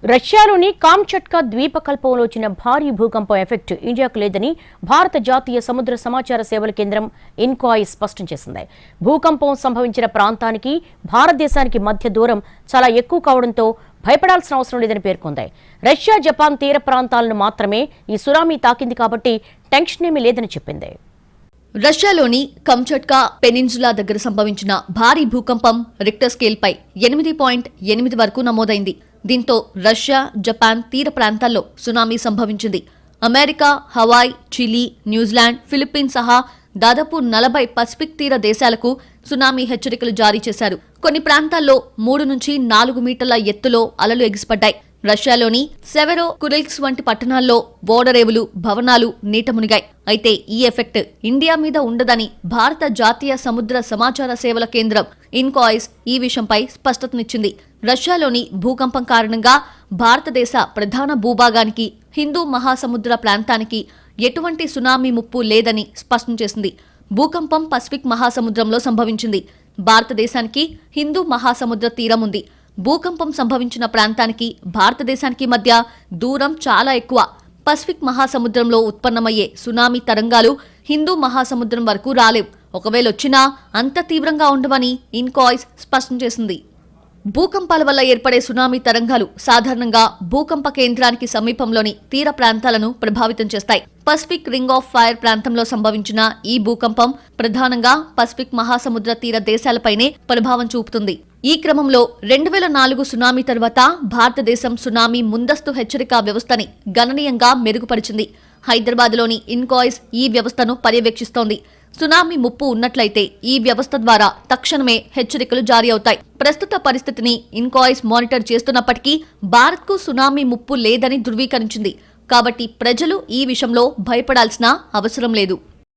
రష్యాలోని కామ్చట్కా ద్వీపకల్పంలో వచ్చిన భారీ భూకంపం ఎఫెక్ట్ ఇండియాకు లేదని భారత జాతీయ సముద్ర సమాచార సేవల కేంద్రం ఇన్కాయిస్ స్పష్టం చేసింది. భూకంపం సంభవించిన ప్రాంతానికి భారతదేశానికి మధ్య దూరం చాలా ఎక్కువ కావడంతో భయపడాల్సిన అవసరం లేదని పేర్కొంది. రష్యా, జపాన్ తీర ప్రాంతాలను మాత్రమే ఈ సునామీ తాకింది కాబట్టి టెన్షన్ ఏమీ లేదని చెప్పింది. రష్యాలోని కమ్చట్కా పెనిన్సులా దగ్గర సంభవించిన భారీ భూకంపం రిక్టర్ స్కేల్పై 8.8 వరకు నమోదైంది. దీంతో రష్యా, జపాన్ తీర ప్రాంతాల్లో సునామీ సంభవించింది. America, Hawaii, Chile, New Zealand, Philippines సహా దాదాపు 40 పసిఫిక్ తీర దేశాలకు సునామీ హెచ్చరికలు జారీ చేశారు. కొన్ని ప్రాంతాల్లో 3 నుంచి 4 మీటర్ల ఎత్తులో అలలు ఎగిసిపడ్డాయి. రష్యాలోని సెవెరో కురిల్స్క్ వంటి పట్టణాల్లో ఓడరేవులు, భవనాలు నీట మునిగాయి. అయితే ఈ ఎఫెక్ట్ ఇండియా మీద ఉండదని భారత జాతీయ సముద్ర సమాచార సేవల కేంద్రం ఇన్కాయిస్ ఈ విషయంపై స్పష్టతనిచ్చింది. రష్యాలోని భూకంపం కారణంగా భారతదేశ ప్రధాన భూభాగానికి, హిందూ మహాసముద్ర ప్రాంతానికి ఎటువంటి సునామీ ముప్పు లేదని స్పష్టం చేసింది. భూకంపం పసిఫిక్ మహాసముద్రంలో సంభవించింది. భారతదేశానికి హిందూ మహాసముద్ర తీరం ఉంది. భూకంపం సంభవించిన ప్రాంతానికి, భారతదేశానికి మధ్య దూరం చాలా ఎక్కువ. పసిఫిక్ మహాసముద్రంలో ఉత్పన్నమయ్యే సునామీ తరంగాలు హిందూ మహాసముద్రం వరకు రాలేవు. ఒకవేళ వచ్చినా అంత తీవ్రంగా ఉండవని ఇన్కాయిస్ స్పష్టం చేసింది. భూకంపాల వల్ల ఏర్పడే సునామీ తరంగాలు సాధారణంగా భూకంప కేంద్రానికి సమీపంలోని తీర ప్రాంతాలను ప్రభావితం చేస్తాయి. పసిఫిక్ రింగ్ ఆఫ్ ఫైర్ ప్రాంతంలో సంభవించిన ఈ భూకంపం ప్రధానంగా పసిఫిక్ మహాసముద్ర తీర దేశాలపైనే ప్రభావం చూపుతుంది. ఈ క్రమంలో 2004 సునామీ తర్వాత భారతదేశం సునామీ ముందస్తు హెచ్చరిక వ్యవస్థని గణనీయంగా మెరుగుపరిచింది. హైదరాబాద్లోని ఇన్కాయిస్ ఈ వ్యవస్థను పర్యవేక్షిస్తోంది. సునామీ ముప్పు ఉన్నట్లయితే ఈ వ్యవస్థ ద్వారా తక్షణమే హెచ్చరికలు జారీ అవుతాయి. ప్రస్తుత పరిస్థితిని ఇన్కాయిస్ మానిటర్ చేస్తున్నప్పటికీ భారత్కు సునామీ ముప్పు లేదని ధృవీకరించింది. కాబట్టి ప్రజలు ఈ విషయంలో భయపడాల్సిన అవసరం లేదు.